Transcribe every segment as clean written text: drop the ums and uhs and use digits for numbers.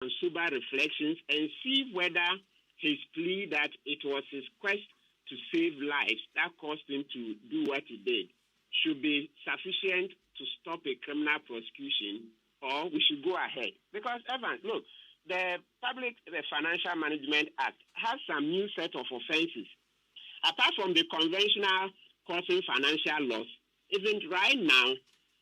and sober reflections and see whether his plea that it was his quest to save lives that caused him to do what he did should be sufficient to stop a criminal prosecution, or we should go ahead. Because, Evans, look, the Financial Management Act has some new set of offenses. Apart from the conventional causing financial loss, even right now,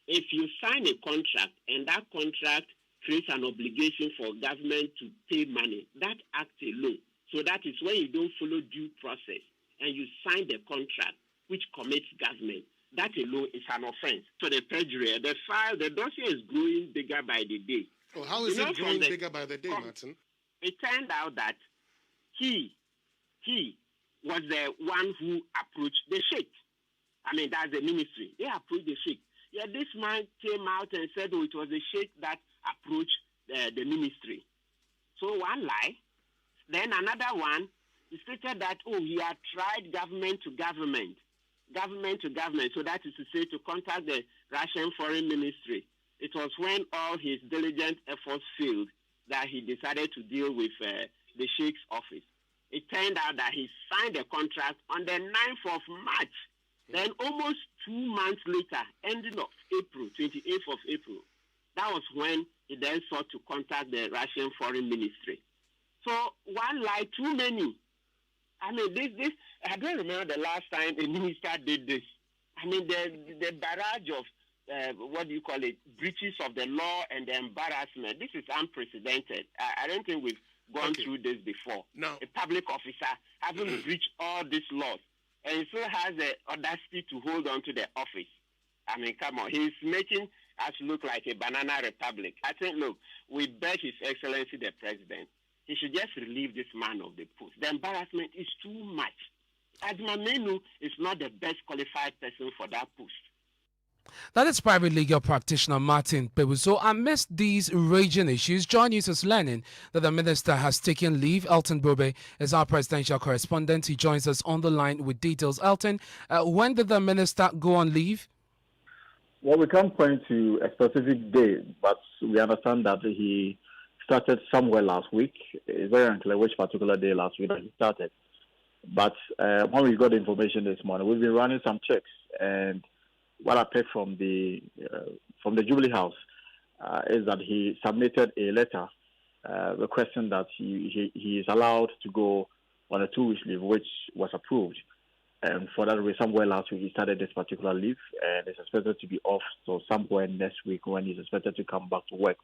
if you sign a contract and that contract creates an obligation for government to pay money, that act alone. So that is when you don't follow due process and you sign the contract which commits government. That alone is an offense. So the perjury, the dossier is growing bigger by the day. Oh, how is it growing bigger by the day, Martin? It turned out that he was the one who approached the sheikh. I mean, that's the ministry. They approached the sheikh. Yeah, this man came out and said, it was the sheikh that approached the ministry. So one lie. Then another one, he stated that, he had tried government to government. So that is to say, to contact the Russian Foreign Ministry. It was when all his diligent efforts failed that he decided to deal with the Sheikh's office. It turned out that he signed the contract on the 9th of March. Then almost 2 months later, ending of April, 28th of April, that was when he then sought to contact the Russian Foreign Ministry. So one lie too many. I mean, this I don't remember the last time a minister did this. I mean, the barrage of, breaches of the law and the embarrassment. This is unprecedented. I don't think we've gone through this before. No. A public officer having breached all these laws and still has the audacity to hold on to the office. I mean, come on. He's making us look like a banana republic. I think, look, we beg His Excellency the President, he should just relieve this man of the post. The embarrassment is too much. Ernest Manu is not the best qualified person for that post. That is private legal practitioner Martin Pebu. So amidst these raging issues, Joy News is learning that the minister has taken leave. Elton Bobe is our presidential correspondent. He joins us on the line with details. Elton, when did the minister go on leave? Well, we can't point to a specific day, but we understand that he started somewhere last week. It's very unclear which particular day last week that he started. But when we got the information this morning, we've been running some checks, and what I picked from the Jubilee House is that he submitted a letter requesting that he is allowed to go on a 2-week leave, which was approved. And for that reason, somewhere last week he started this particular leave, and it's expected to be off so somewhere next week when he's expected to come back to work.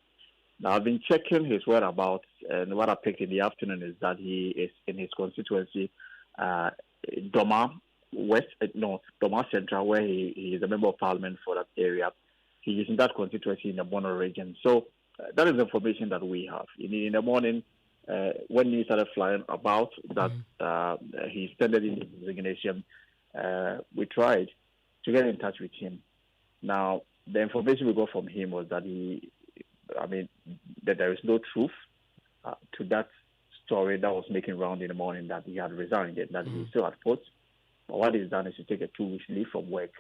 Now, I've been checking his whereabouts, and what I picked in the afternoon is that he is in his constituency, Doma Central, where he is a member of parliament for that area. He is in that constituency in the Bono region. So that is the information that we have. In the morning, when he started flying about, that he extended his resignation, we tried to get in touch with him. Now, the information we got from him was that that there is no truth to that story that was making round in the morning that he had resigned and that he's still at post. But what he's done is to take a 2-week leave from work,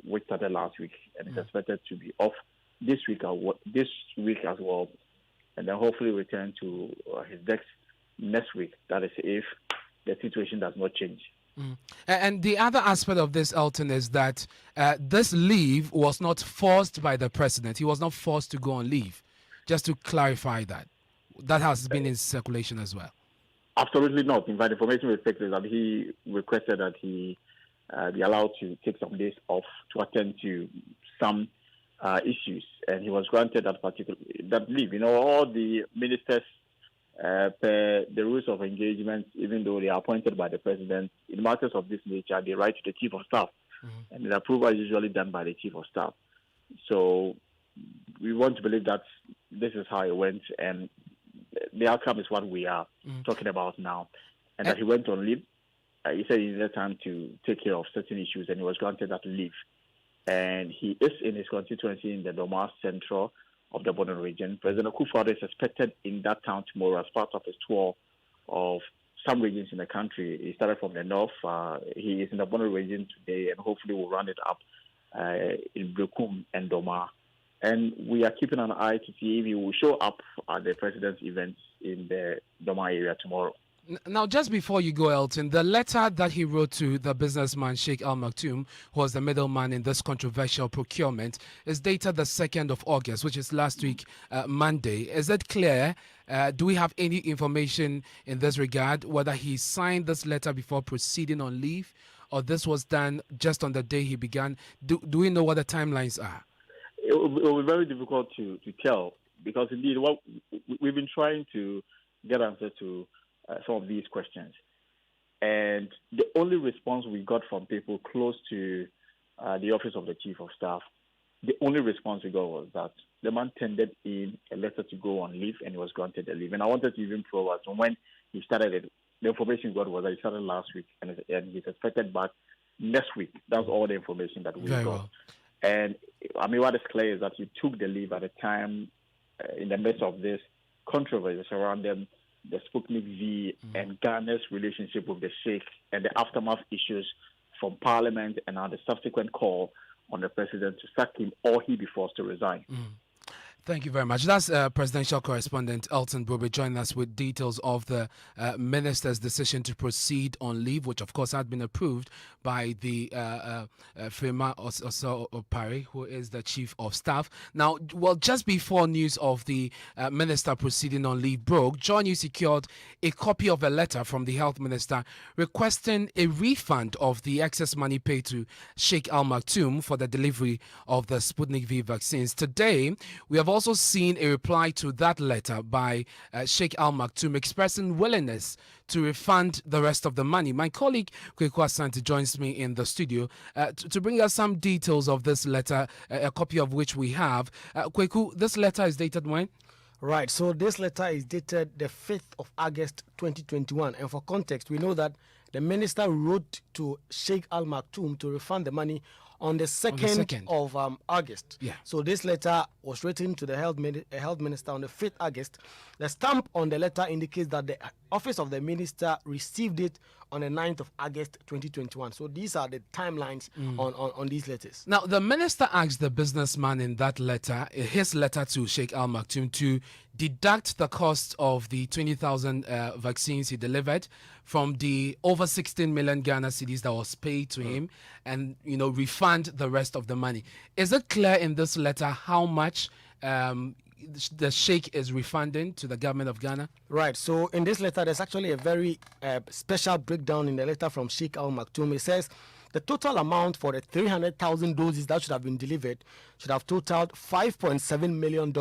which started last week, and is expected to be off this week as well, and then hopefully return to his desk next week. That is if the situation does not change. And the other aspect of this, Elton, is that this leave was not forced by the president. He was not forced to go on leave. Just to clarify that. That has been in circulation as well. Absolutely not. In fact, information we picked is that he requested that he be allowed to take some days off to attend to some issues, and he was granted that leave. You know, all the ministers, per the rules of engagement, even though they are appointed by the president, in matters of this nature, they write to the chief of staff, and the approval is usually done by the chief of staff. So we want to believe that this is how it went, and the outcome is what we are talking about now. And that he went on leave. He said he needed time to take care of certain issues, and he was granted that leave. And he is in his constituency in the Doma Central of the Bono region. President Akufo-Addo is expected in that town tomorrow as part of his tour of some regions in the country. He started from the north. He is in the Bono region today, and hopefully will round it up in Brekum and Doma And we are keeping an eye to see if he will show up at the president's event in the Doma area tomorrow. Now, just before you go, Elton, the letter that he wrote to the businessman Sheikh Al Maktoum, who was the middleman in this controversial procurement, is dated the 2nd of August, which is last week, Monday. Is it clear? Do we have any information in this regard, whether he signed this letter before proceeding on leave, or this was done just on the day he began? Do we know what the timelines are? It will be very difficult to tell, because indeed what we've been trying to get answers to some of these questions. And the only response we got from people close to the office of the chief of staff, the only response we got was that the man tendered in a letter to go on leave, and he was granted a leave. And I wanted to even probe us. And when he started it, the information we got was that he started last week, and he's expected back next week. That's all the information that we got. Well. And I mean, what is clear is that he took the leave at a time in the midst of this controversy surrounding the Sputnik V and Ghana's relationship with the Sheikh and the aftermath issues from Parliament, and now the subsequent call on the president to sack him or he be forced to resign. Thank you very much. That's presidential correspondent Elton Brobe joining us with details of the minister's decision to proceed on leave, which of course had been approved by the Firma Oso Opare, who is the chief of staff. Now, well, just before news of the minister proceeding on leave broke, John, you secured a copy of a letter from the health minister requesting a refund of the excess money paid to Sheikh Al Maktoum for the delivery of the Sputnik V vaccines. Today, we have also seen a reply to that letter by Sheikh Al Maktoum expressing willingness to refund the rest of the money. My colleague Kweku Asante joins me in the studio to bring us some details of this letter, a copy of which we have. Kweku, this letter is dated when? Right, so this letter is dated the 5th of August 2021. And for context, we know that the minister wrote to Sheikh Al Maktoum to refund the money on the 2nd of August. Yeah. So this letter was written to the health minister on the 5th August. The stamp on the letter indicates that the office of the minister received it on the 9th of August 2021. So these are the timelines on these letters. Now, the minister asked the businessman in that letter, his letter to Sheikh Al Maktoum, to deduct the cost of the 20,000 vaccines he delivered from the over 16 million Ghana cedis that was paid to him, and refund the rest of the money. Is it clear in this letter how much the Sheikh is refunding to the government of Ghana? Right. So in this letter, there's actually a very special breakdown in the letter from Sheikh Al Maktoum. It says the total amount for the 300,000 doses that should have been delivered should have totaled $5.7 million.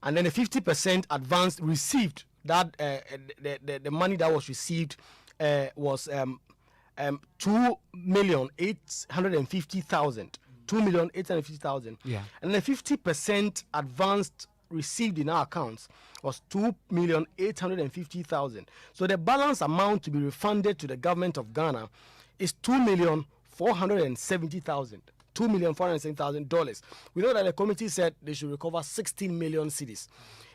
And then the 50% advance received, that the money that was received was 2,850,000. 2,850,000. Yeah. And the 50% advanced received in our accounts was 2,850,000. So the balance amount to be refunded to the government of Ghana is $2,470,000. $2,470,000. We know that the committee said they should recover 16 million cedis.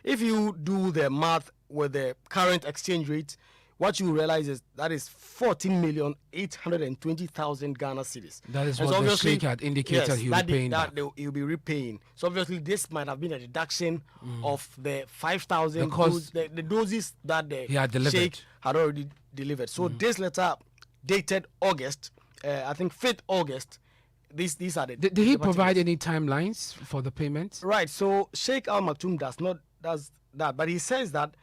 If you do the math with the current exchange rate, what you realize is that is 14,820,000 Ghana cedis. That is what the Sheikh had indicated he would be paying. He'll be repaying. So obviously this might have been a deduction of the 5,000 the doses that the Sheikh had already delivered. So this letter dated August, I think 5th August. These are the. Did he provide any timelines for the payment? Right. So Sheikh Al Maktoum does that, but he says that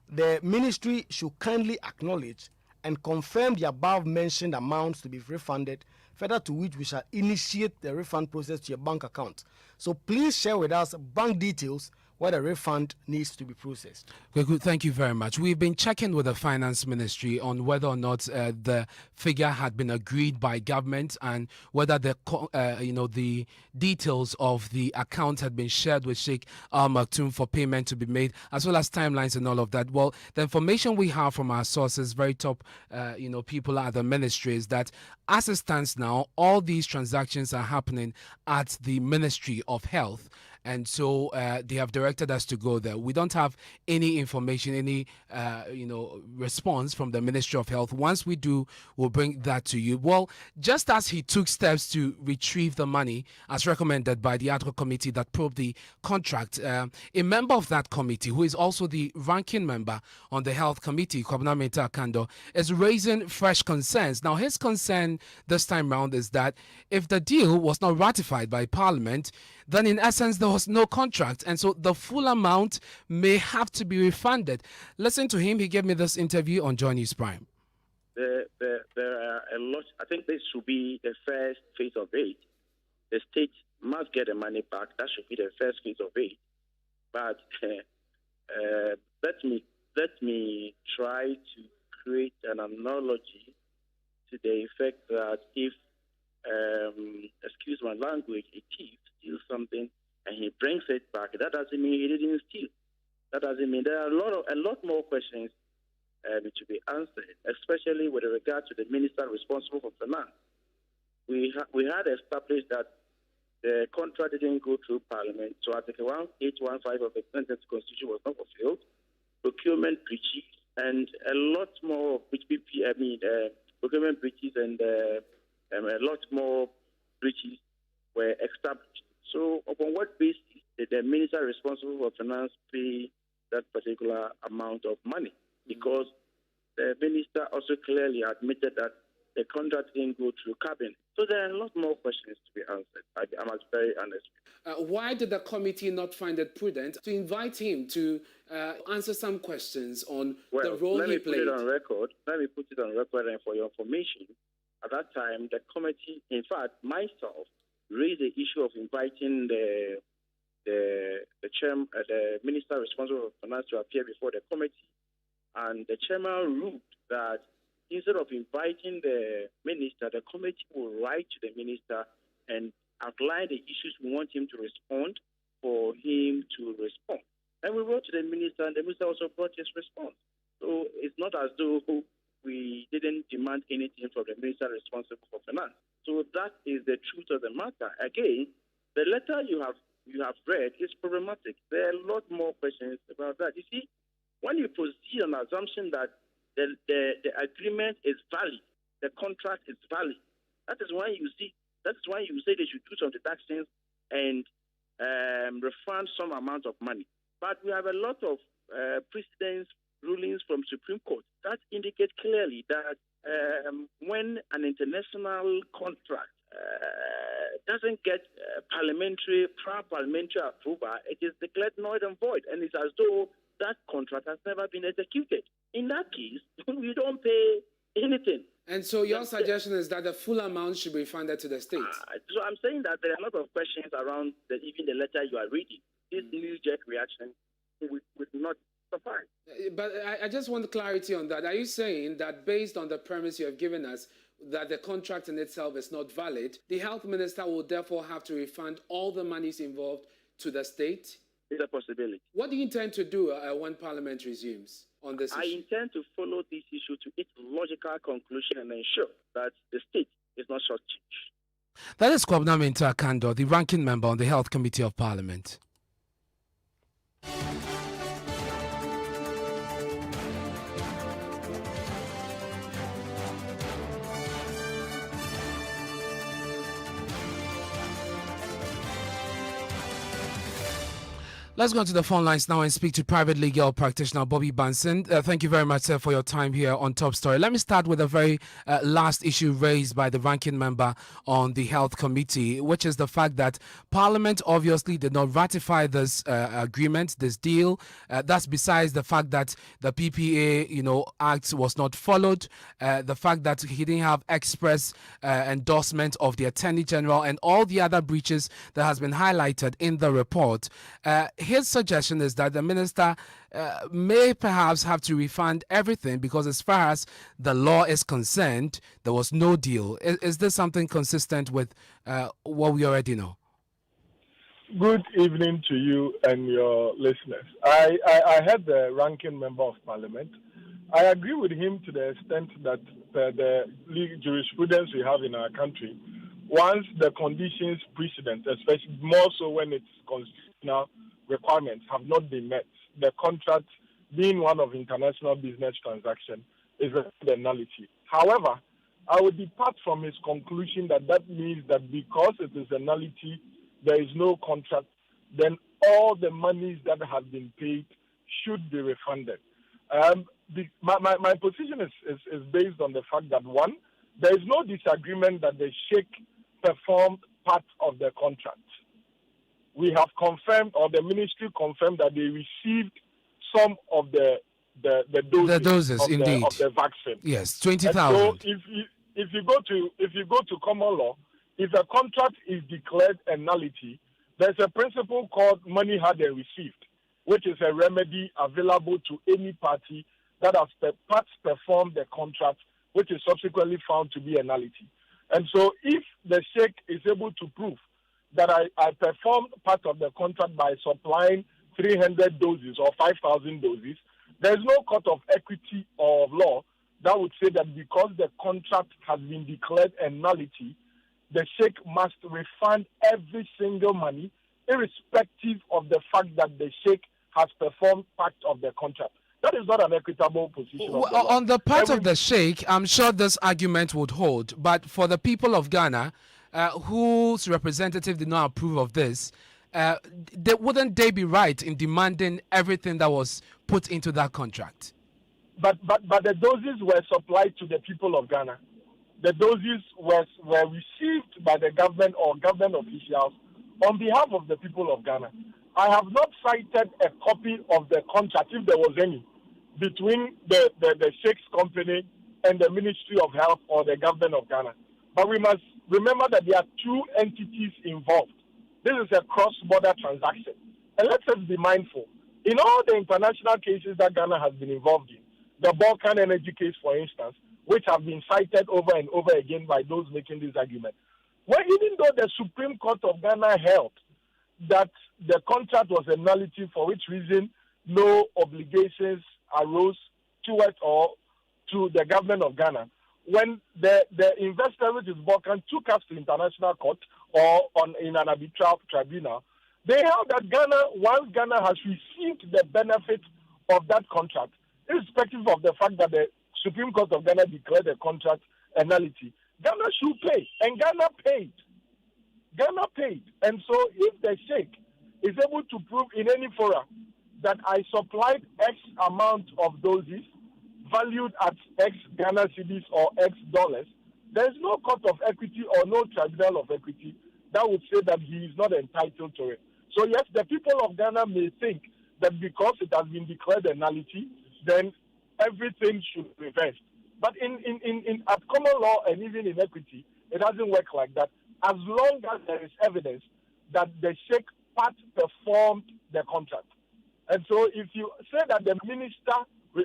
the ministry should kindly acknowledge and confirm the above mentioned amounts to be refunded, further to which we shall initiate the refund process to your bank account. So please share with us bank details where the refund needs to be processed. Okay, good. Thank you very much. We've been checking with the finance ministry on whether or not the figure had been agreed by government, and whether the details of the account had been shared with Sheikh Al Maktoum for payment to be made, as well as timelines and all of that. Well, the information we have from our sources, very top, people at the ministry, is that as it stands now, all these transactions are happening at the Ministry of Health. and so they have directed us to go there. We don't have any information, any response from the Ministry of Health. Once we do, we'll bring that to you. Well, just as he took steps to retrieve the money, as recommended by the ad hoc committee that probed the contract, a member of that committee, who is also the ranking member on the health committee, Kwabena Mensah Kando, is raising fresh concerns. Now, his concern this time round is that if the deal was not ratified by Parliament, then in essence there was no contract, and so the full amount may have to be refunded. Listen to him. He gave me this interview on Joy News Prime. There are a lot. I think this should be the first phase of it. The state must get the money back. That should be the first phase of it. But let me try to create an analogy to the effect that if, excuse my language, a thief steals something and he brings it back, that doesn't mean he didn't steal. That doesn't mean there are a lot more questions to be answered, especially with regard to the minister responsible for finance. We had established that the contract didn't go through Parliament, so Article 1815 of the Constitution was not fulfilled. Procurement breaches and a lot more procurement breaches and a lot more breaches were established. So upon what basis did the minister responsible for finance pay that particular amount of money? Because the minister also clearly admitted that the contract didn't go through cabinet. So there are a lot more questions to be answered. I must be very honest. Why did the committee not find it prudent to invite him to answer some questions on the role he played? Let me put it on record, and for your information, at that time, the committee, in fact, myself, raised the issue of inviting the chairman, the minister responsible for finance to appear before the committee, and the chairman ruled that instead of inviting the minister, the committee will write to the minister and outline the issues we want him to respond for him to respond. And we wrote to the minister, and the minister also brought his response. So it's not as though we didn't demand anything from the minister responsible for finance. So that is the truth of the matter. Again, the letter you have read is problematic. There are a lot more questions about that. You see, when you proceed on the assumption that the agreement is valid, the contract is valid, that is why you say they should do some deductions and refund some amount of money. But we have a lot of precedents, rulings from Supreme Court that indicate clearly that when an international contract doesn't get parliamentary approval, it is declared null and void, and it's as though that contract has never been executed. In that case, we don't pay anything. And so your suggestion is that the full amount should be refunded to the state? So I'm saying that there are a lot of questions around even the letter you are reading. This knee-jerk reaction would not suffice. But I just want clarity on that. Are you saying that based on the premise you have given us, that the contract in itself is not valid, the health minister will therefore have to refund all the monies involved to the state? It's a possibility. What do you intend to do when Parliament resumes on this issue? I intend to follow this issue to its logical conclusion and ensure that the state is not shortchanged. That is Kwabena Mensah Kando, the ranking member on the Health Committee of Parliament. Let's go to the phone lines now and speak to private legal practitioner Bobby Banson. Thank you very much, sir, for your time here on Top Story. Let me start with the very last issue raised by the ranking member on the Health Committee, which is the fact that Parliament obviously did not ratify this agreement, this deal. That's besides the fact that the PPA, Act was not followed, the fact that he didn't have express endorsement of the Attorney General, and all the other breaches that has been highlighted in the report. His suggestion is that the minister may perhaps have to refund everything because as far as the law is concerned, there was no deal. Is this something consistent with what we already know? Good evening to you and your listeners. I heard the ranking member of Parliament. I agree with him to the extent that the legal jurisprudence we have in our country once the conditions precedent, especially more so when its constitutional requirements have not been met, the contract being one of international business transaction is a nullity. However, I would depart from his conclusion that means that because it is a nullity, there is no contract, then all the monies that have been paid should be refunded. My position is based on the fact that, one, there is no disagreement that the Sheikh performed part of the contract. We have confirmed, or the ministry confirmed, that they received some of the doses of indeed the vaccine. Yes, 20,000. So if you go to common law, if a contract is declared a nullity, there's a principle called money had and received, which is a remedy available to any party that has performed the contract, which is subsequently found to be a nullity. And so if the Sheikh is able to prove that I performed part of the contract by supplying 300 doses or 5,000 doses, there's no court of equity or of law that would say that because the contract has been declared a nullity, the Sheikh must refund every single money, irrespective of the fact that the Sheikh has performed part of the contract. That is not an equitable position. On the part of the Sheikh, I'm sure this argument would hold. But for the people of Ghana, whose representative did not approve of this, wouldn't they be right in demanding everything that was put into that contract? But the doses were supplied to the people of Ghana. The doses were received by the government or government officials on behalf of the people of Ghana. I have not cited a copy of the contract, if there was any, between the Sheikh's company and the Ministry of Health or the government of Ghana. But we must remember that there are two entities involved. This is a cross-border transaction. And let's just be mindful. In all the international cases that Ghana has been involved in, the Balkan energy case, for instance, which have been cited over and over again by those making this argument, well, even though the Supreme Court of Ghana held that the contract was a nullity, for which reason no obligations arose towards or to the government of Ghana, when the investor, which is Balkan, took us to international court or in an arbitral tribunal, they held that Ghana, once Ghana has received the benefit of that contract, irrespective of the fact that the Supreme Court of Ghana declared the contract a nullity, Ghana should pay. And Ghana paid. Ghana paid. And so if the Sheikh is able to prove in any forum that I supplied X amount of doses valued at X Ghana cedis or X dollars, there's no court of equity or no tribunal of equity that would say that he is not entitled to it. So yes, the people of Ghana may think that because it has been declared a nullity, then everything should be reversed. But in at common law and even in equity, it doesn't work like that. As long as there is evidence that the Sheikh part performed the contract. And so if you say that the minister,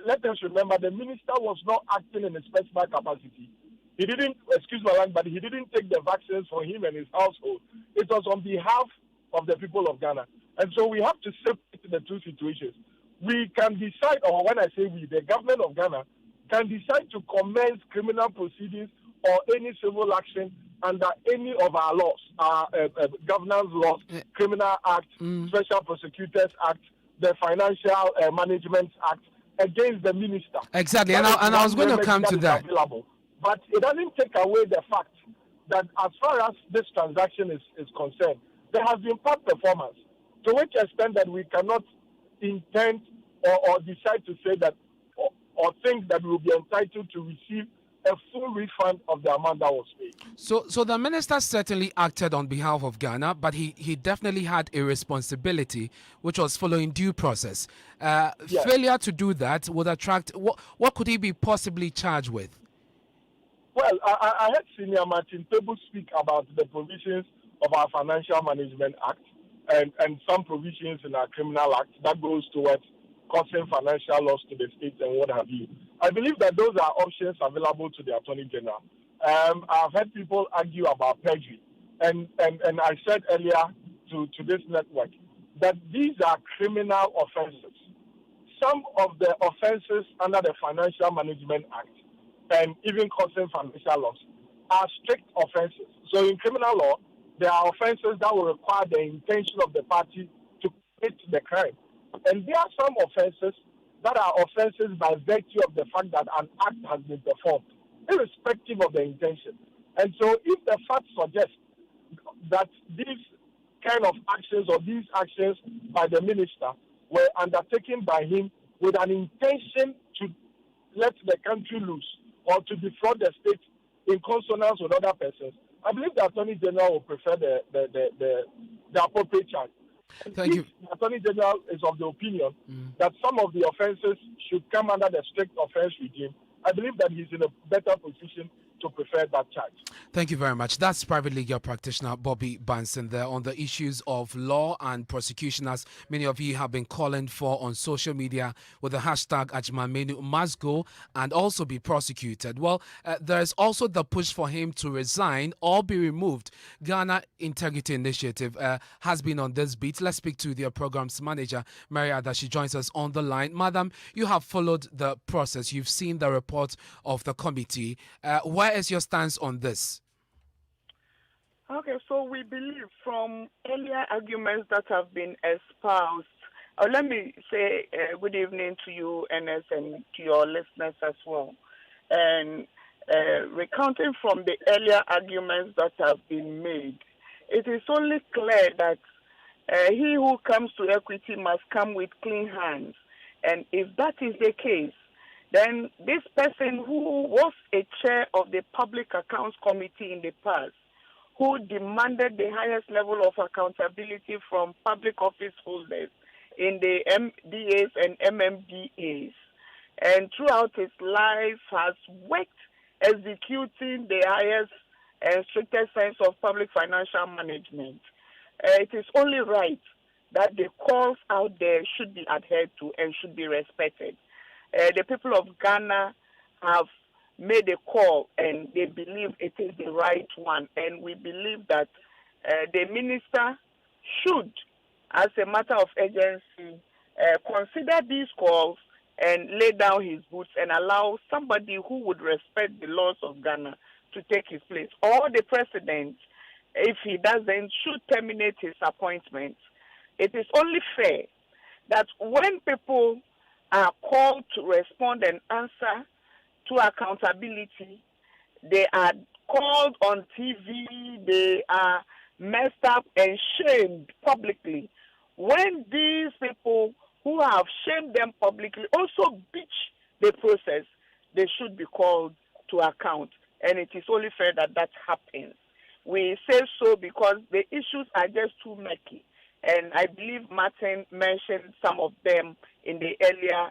let us remember, the minister was not acting in a special capacity. He didn't, excuse my language, but he didn't take the vaccines for him and his household. It was on behalf of the people of Ghana. And so we have to separate the two situations. We can decide, or when I say we, the government of Ghana can decide to commence criminal proceedings or any civil action under any of our laws, our governance laws, Criminal Act, Special Prosecutors Act, the Financial Management Act, against the minister. Exactly, and I was going to come to that. Available. But it doesn't take away the fact that as far as this transaction is concerned, there has been past performance, to which extent that we cannot intend or decide to say that or think that we will be entitled to receive a full refund of the amount that was paid. So the minister certainly acted on behalf of Ghana, but he definitely had a responsibility, which was following due process. Yes. Failure to do that would attract, what could he be possibly charged with? Well, I heard Senior Martin Table speak about the provisions of our Financial Management Act and some provisions in our Criminal Act that goes towards causing financial loss to the states and what have you. I believe that those are options available to the Attorney General. I've heard people argue about perjury. And I said earlier to this network that these are criminal offenses. Some of the offenses under the Financial Management Act and even causing financial loss are strict offenses. So in criminal law, there are offenses that will require the intention of the party to commit the crime. And there are some offenses that are offenses by virtue of the fact that an act has been performed, irrespective of the intention. And so if the facts suggest that these kind of actions or these actions by the minister were undertaken by him with an intention to let the country loose or to defraud the state in consonance with other persons, I believe the Attorney General will prefer the appropriate charge. Thank you. The Attorney General is of the opinion that some of the offences should come under the strict offence regime, I believe that he's in a better position to prefer that charge. Thank you very much. That's private legal practitioner Bobby Banson there on the issues of law and prosecution, as many of you have been calling for on social media with the hashtag Ernest Manu must go and also be prosecuted. Well, there's also the push for him to resign or be removed. Ghana Integrity Initiative has been on this beat. Let's speak to their program's manager, Maria, that she joins us on the line. Madam, you have followed the process. You've seen the report of the committee. Where is your stance on this? Okay, so we believe from earlier arguments that have been espoused. Let me say good evening to you, Ernest, and to your listeners as well. And recounting from the earlier arguments that have been made, it is only clear that he who comes to equity must come with clean hands. And if that is the case, then this person who was a chair of the Public Accounts Committee in the past, who demanded the highest level of accountability from public office holders in the MDAs and MMDAs, and throughout his life has worked executing the highest and strictest sense of public financial management. It is only right that the calls out there should be adhered to and should be respected. The people of Ghana have made a call and they believe it is the right one. And we believe that the minister should, as a matter of urgency, consider these calls and lay down his boots and allow somebody who would respect the laws of Ghana to take his place. Or the president, if he doesn't, should terminate his appointment. It is only fair that when people are called to respond and answer to accountability, they are called on TV, they are messed up and shamed publicly. When these people who have shamed them publicly also bitch the process, they should be called to account. And it is only fair that that happens. We say so because the issues are just too murky. And I believe Martin mentioned some of them in the earlier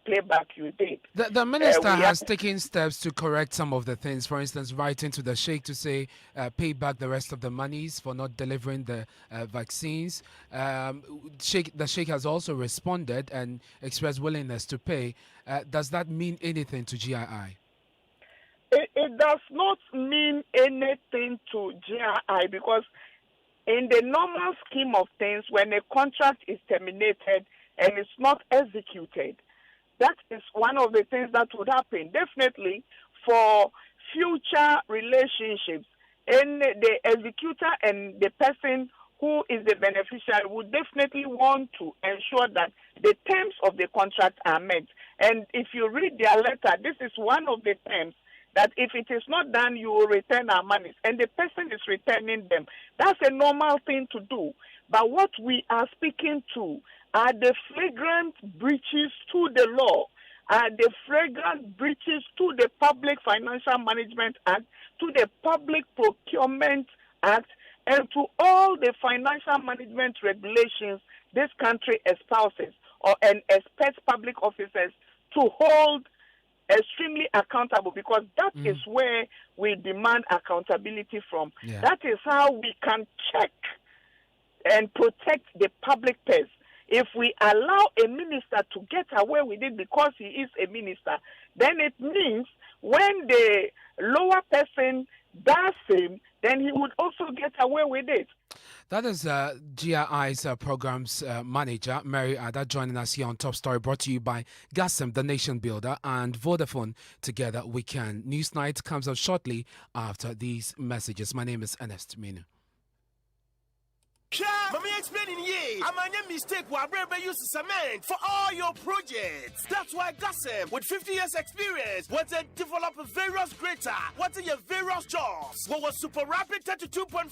playback you did. The minister has taken steps to correct some of the things. For instance, writing to the Sheikh to say pay back the rest of the monies for not delivering the vaccines. The Sheikh has also responded and expressed willingness to pay. Does that mean anything to GII? It does not mean anything to GII because in the normal scheme of things, when a contract is terminated and it's not executed, that is one of the things that would happen. Definitely for future relationships, and the executor and the person who is the beneficiary would definitely want to ensure that the terms of the contract are met. And if you read their letter, this is one of the terms, that if it is not done, you will return our monies. And the person is returning them. That's a normal thing to do. But what we are speaking to are the flagrant breaches to the law, are the flagrant breaches to the Public Financial Management Act, to the Public Procurement Act, and to all the financial management regulations this country espouses and expects public officers to hold extremely accountable, because that is where we demand accountability from. Yeah. That is how we can check and protect the public purse. If we allow a minister to get away with it because he is a minister, then it means when the lower person does same, then he would also get away with it. That is GI's programs manager, Mary Ada, joining us here on Top Story, brought to you by Gassem, the nation builder, and Vodafone. Together we can. Newsnight comes out shortly after these messages. My name is Ernest Manu. Let me explain in here. I'm a mistake where I use cement for all your projects. That's why Gassem, with 50 years experience, wants to develop various greater. What's in your various jobs? What was super rapid 32.5